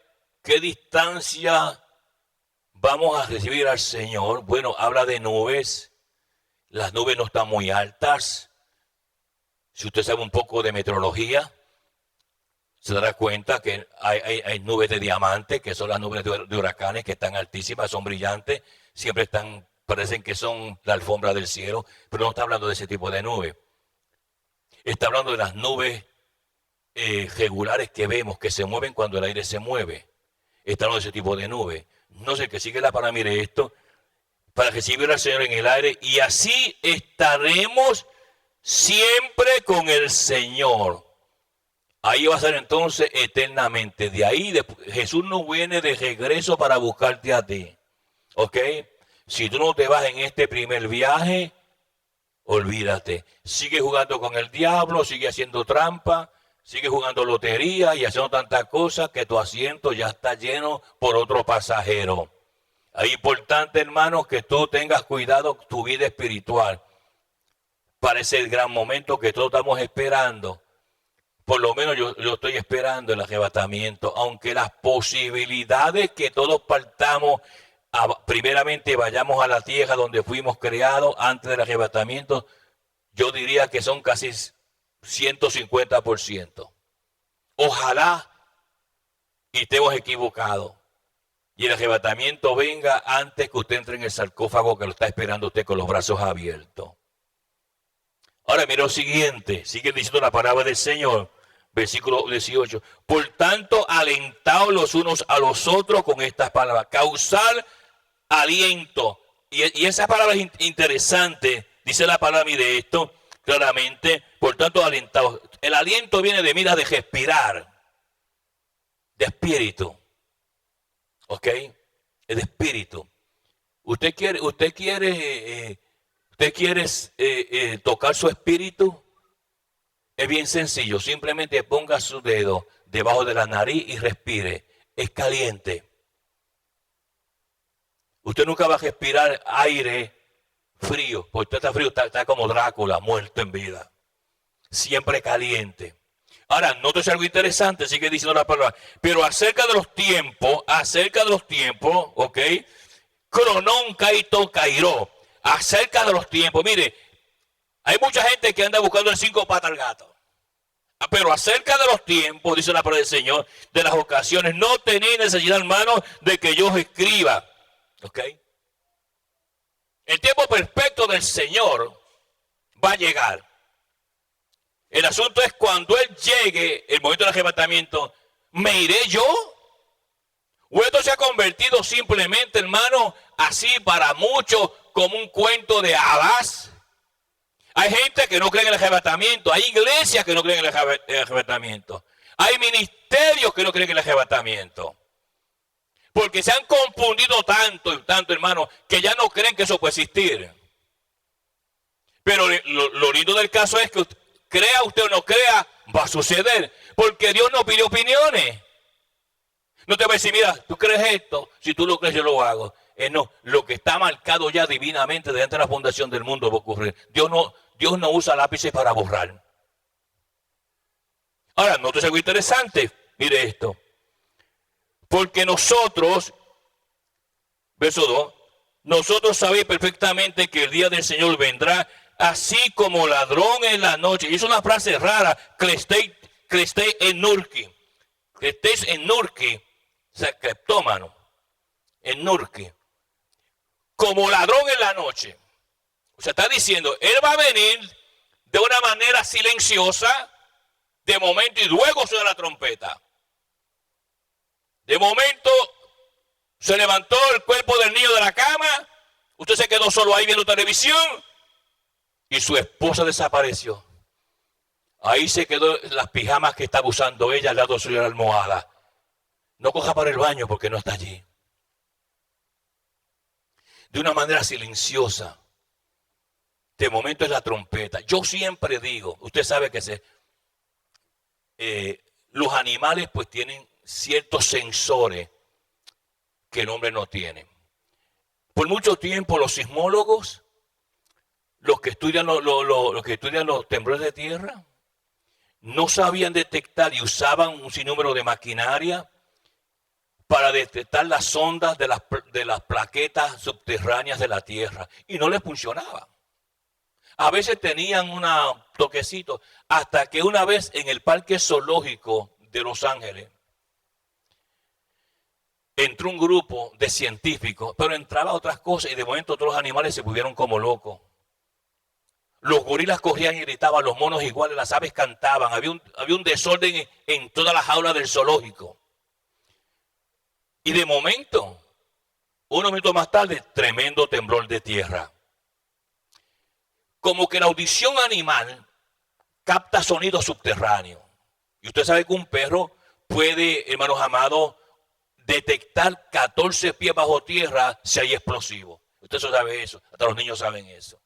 ¿qué distancia vamos a recibir al Señor? Bueno, habla de nubes. Las nubes no están muy altas. Si usted sabe un poco de meteorología, se dará cuenta que hay nubes de diamante, que son las nubes de huracanes, que están altísimas, son brillantes, siempre están, parecen que son la alfombra del cielo, pero no está hablando de ese tipo de nubes. Está hablando de las nubes regulares que vemos, que se mueven cuando el aire se mueve. Está hablando de ese tipo de nubes. No sé, que sigue la palabra, mire esto, para recibir al Señor en el aire, y así estaremos siempre con el Señor. Ahí va a ser entonces eternamente. De ahí Jesús no viene de regreso para buscarte a ti. ¿Ok? Si tú no te vas en este primer viaje, olvídate. Sigue jugando con el diablo, sigue haciendo trampa, sigue jugando lotería y haciendo tantas cosas que tu asiento ya está lleno por otro pasajero. Es importante, hermanos, que tú tengas cuidado tu vida espiritual. Parece el gran momento que todos estamos esperando. Por lo menos yo estoy esperando el arrebatamiento, aunque las posibilidades que todos partamos, primeramente vayamos a la tierra donde fuimos creados antes del arrebatamiento, yo diría que son casi 150%. Ojalá y estemos equivocados y el arrebatamiento venga antes que usted entre en el sarcófago que lo está esperando usted con los brazos abiertos. Ahora mira lo siguiente, sigue diciendo la palabra del Señor, versículo 18. Por tanto, alentaos los unos a los otros con estas palabras, causar aliento. Y esa palabra es interesante, dice la palabra, mire esto claramente, por tanto, alentaos. El aliento viene de, mira, de respirar, de espíritu. ¿Ok? Es de espíritu. Usted quiere tocar su espíritu. Es bien sencillo. Simplemente ponga su dedo debajo de la nariz y respire. Es caliente. Usted nunca va a respirar aire frío. Porque usted está frío, está como Drácula, muerto en vida. Siempre caliente. Ahora, nótese algo interesante, sigue diciendo la palabra. Pero acerca de los tiempos, ¿ok? Cronón kaito kairo. Acerca de los tiempos, mire, hay mucha gente que anda buscando el 5 patas al gato. Pero acerca de los tiempos, dice la palabra del Señor, de las ocasiones, no tenéis necesidad, hermanos, de que yo os escriba. ¿Ok? El tiempo perfecto del Señor va a llegar. El asunto es cuando Él llegue, el momento del arrebatamiento, ¿me iré yo? ¿O esto se ha convertido simplemente, hermano, así para muchos como un cuento de hadas? Hay gente que no cree en el arrebatamiento, hay iglesias que no creen en el arrebatamiento, hay ministerios que no creen en el arrebatamiento. Porque se han confundido tanto, hermano, que ya no creen que eso puede existir. Pero lo lindo del caso es que crea usted o no crea, va a suceder. Porque Dios no pide opiniones. No te va a decir, mira, tú crees esto, si tú lo crees yo lo hago. No, lo que está marcado ya divinamente desde la fundación del mundo va a ocurrir. Dios no usa lápices para borrar. Ahora, no te algo interesante, mire esto. Porque nosotros, verso 2, nosotros sabéis perfectamente que el día del Señor vendrá así como ladrón en la noche. Y es una frase rara, klestei en nurki. Klesteis en nurki, o sea, cleptómano, en nurki. Como ladrón en la noche. O sea, está diciendo, Él va a venir de una manera silenciosa, de momento, y luego suena la trompeta. De momento, se levantó el cuerpo del niño de la cama, usted se quedó solo ahí viendo televisión, y su esposa desapareció. Ahí se quedó las pijamas que estaba usando ella al lado suyo de la almohada. No coja para el baño porque no está allí. De una manera silenciosa. De momento es la trompeta. Yo siempre digo, usted sabe que los animales pues tienen ciertos sensores que el hombre no tiene. Por mucho tiempo los sismólogos, los que estudian los temblores de tierra, no sabían detectar y usaban un sinnúmero de maquinaria para detectar las ondas de las plaquetas subterráneas de la Tierra. Y no les funcionaba. A veces tenían un toquecito, hasta que una vez en el Parque Zoológico de Los Ángeles, entró un grupo de científicos, pero entraba otras cosas y de momento todos los animales se volvieron como locos. Los gorilas corrían y gritaban, los monos iguales, las aves cantaban, había un desorden en todas las jaulas del zoológico. Y de momento, unos minutos más tarde, tremendo temblor de tierra. Como que la audición animal capta sonido subterráneo. Y usted sabe que un perro puede, hermanos amados, detectar 14 pies bajo tierra si hay explosivo. Usted sabe eso, hasta los niños saben eso.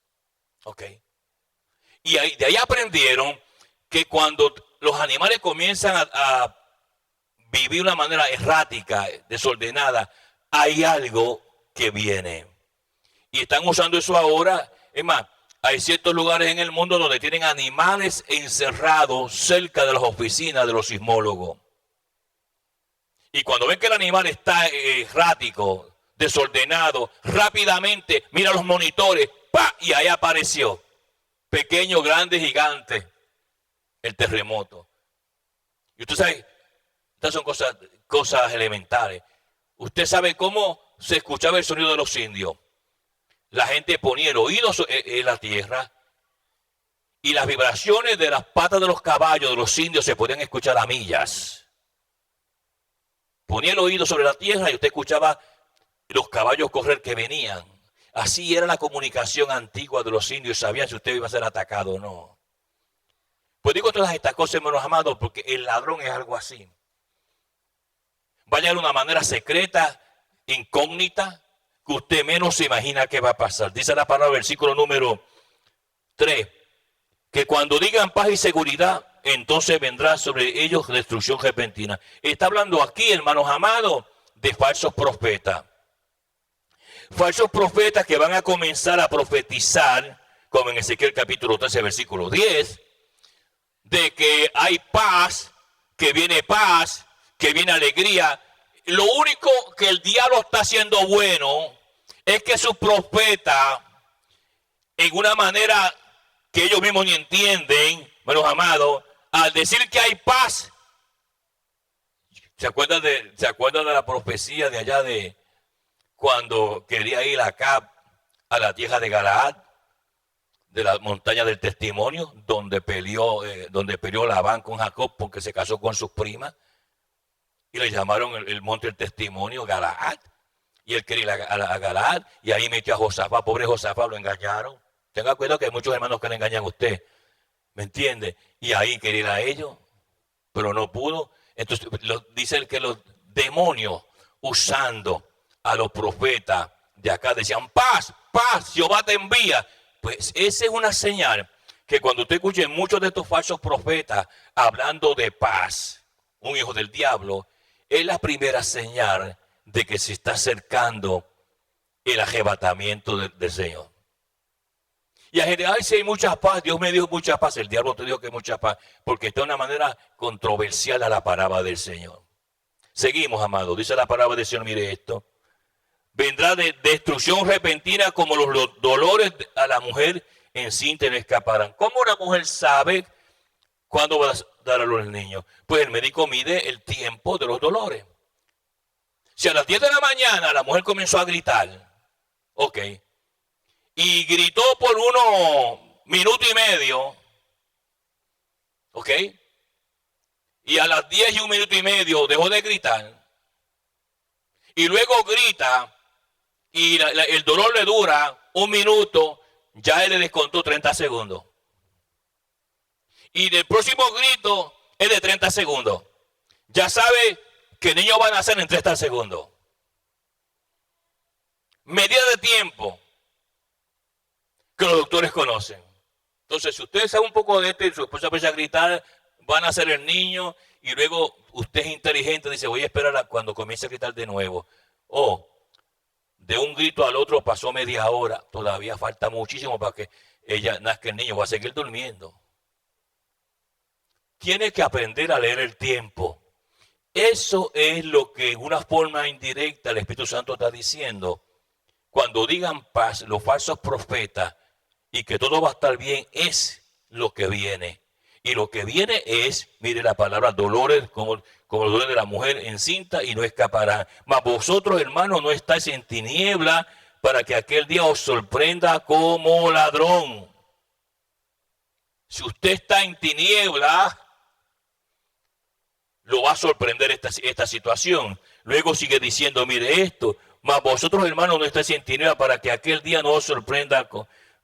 ¿Ok? Y de ahí aprendieron que cuando los animales comienzan a vivir de una manera errática, desordenada, hay algo que viene. Y están usando eso ahora. Es más, hay ciertos lugares en el mundo donde tienen animales encerrados cerca de las oficinas de los sismólogos. Y cuando ven que el animal está errático, desordenado, rápidamente mira los monitores, ¡pa! Y ahí apareció. Pequeño, grande, gigante, el terremoto. Y usted sabe, estas son cosas elementales. Usted sabe cómo se escuchaba el sonido de los indios. La gente ponía el oído en la tierra y las vibraciones de las patas de los caballos de los indios se podían escuchar a millas. Ponía el oído sobre la tierra y usted escuchaba los caballos correr que venían. Así era la comunicación antigua de los indios, sabían si usted iba a ser atacado o no. Pues digo todas estas cosas, hermanos amados, porque el ladrón es algo así. Va a llegar de una manera secreta, incógnita, que usted menos se imagina que va a pasar. Dice la palabra, versículo número 3, que cuando digan paz y seguridad, entonces vendrá sobre ellos destrucción repentina. Está hablando aquí, hermanos amados, de falsos profetas. Falsos profetas que van a comenzar a profetizar, como en Ezequiel capítulo 13, versículo 10, de que hay paz, que viene alegría. Lo único que el diablo está haciendo bueno es que sus profetas, en una manera que ellos mismos ni entienden, hermanos amados, al decir que hay paz, ¿se acuerdan de la profecía de allá de cuando quería ir acá a la tierra de Galaad, de la montaña del testimonio, donde peleó Labán con Jacob porque se casó con sus primas? Y le llamaron el monte del testimonio Galaad. Y él quería ir a Galaad y ahí metió a Josafat. Pobre Josafat, lo engañaron. Tenga cuidado que hay muchos hermanos que le engañan a usted. ¿Me entiende? Y ahí quería ir a ellos, pero no pudo. Entonces dice que los demonios usando a los profetas de acá decían paz, paz, Jehová te envía. Pues esa es una señal que cuando usted escuche muchos de estos falsos profetas hablando de paz, un hijo del diablo, es la primera señal de que se está acercando el arrebatamiento del Señor. Y la gente, ay, si hay mucha paz, Dios me dio mucha paz, el diablo te dijo que hay mucha paz, porque está de una manera controversial a la palabra del Señor. Seguimos, amados, dice la palabra del Señor, mire esto. Vendrá de destrucción repentina como los dolores a la mujer encinta le escaparán. ¿Cómo una mujer sabe cuándo va a dar a luz al niño? Pues el médico mide el tiempo de los dolores. Si a las 10 de la mañana la mujer comenzó a gritar, ok, y gritó por 1 minuto y medio, ok, y a las 10 y 1 minuto y medio dejó de gritar, y luego grita, y el dolor le dura 1 minuto, ya él le descontó 30 segundos. Y del próximo grito es de 30 segundos. Ya sabe que el niño va a nacer en 30 segundos. Medida de tiempo que los doctores conocen. Entonces, si usted sabe un poco de esto y su esposa empieza a gritar, va a nacer el niño, y luego usted es inteligente, dice, voy a esperar a cuando comience a gritar de nuevo. O de un grito al otro pasó media hora, todavía falta muchísimo para que ella nazca el niño, va a seguir durmiendo. Tiene que aprender a leer el tiempo. Eso es lo que en una forma indirecta el Espíritu Santo está diciendo. Cuando digan paz, los falsos profetas, y que todo va a estar bien, es lo que viene. Y lo que viene es, mire la palabra, dolores como los dolores de la mujer encinta y no escaparán. Mas vosotros, hermanos, no estáis en tiniebla para que aquel día os sorprenda como ladrón. Si usted está en tiniebla, lo va a sorprender esta situación. Luego sigue diciendo, mire esto, mas vosotros, hermanos, no estáis en tiniebla para que aquel día no os sorprenda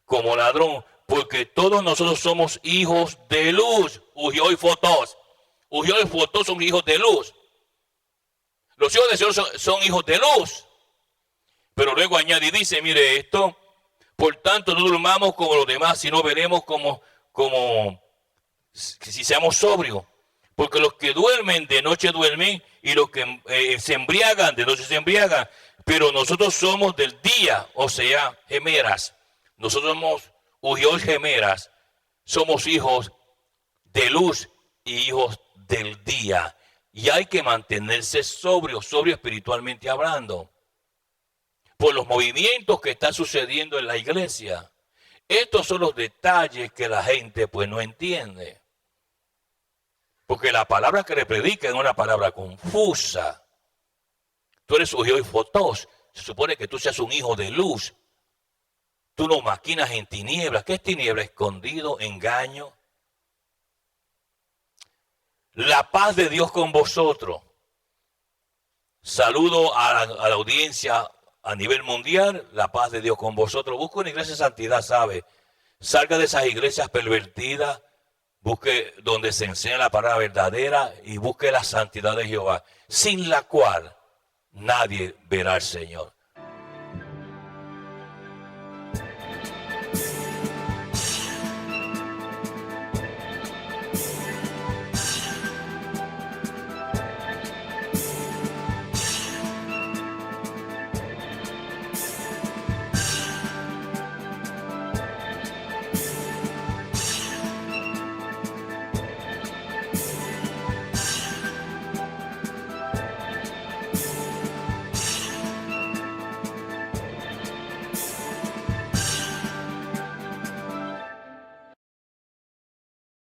como ladrón, porque todos nosotros somos hijos de luz. Ujió y Fotos. Ujió y Fotos son hijos de luz. Los hijos del Señor son hijos de luz. Pero luego añade y dice, mire esto, por tanto no durmamos como los demás, sino veremos como si seamos sobrios. Porque los que duermen de noche duermen y los que se embriagan de noche se embriagan. Pero nosotros somos del día, o sea, gemeras. Nosotros somos Ujió y gemeras. Somos hijos de luz y hijos del día. Y hay que mantenerse sobrio espiritualmente hablando. Por los movimientos que están sucediendo en la iglesia. Estos son los detalles que la gente pues no entiende. Porque la palabra que le predica es una palabra confusa. Tú eres Ujió y Fotos. Se supone que tú seas un hijo de luz. Tú no maquinas en tinieblas. ¿Qué es tiniebla? Escondido, engaño. La paz de Dios con vosotros. Saludo a la audiencia a nivel mundial. La paz de Dios con vosotros. Busca una iglesia de santidad, ¿sabe? Salga de esas iglesias pervertidas. Busque donde se enseña la palabra verdadera y busque la santidad de Jehová, sin la cual nadie verá al Señor.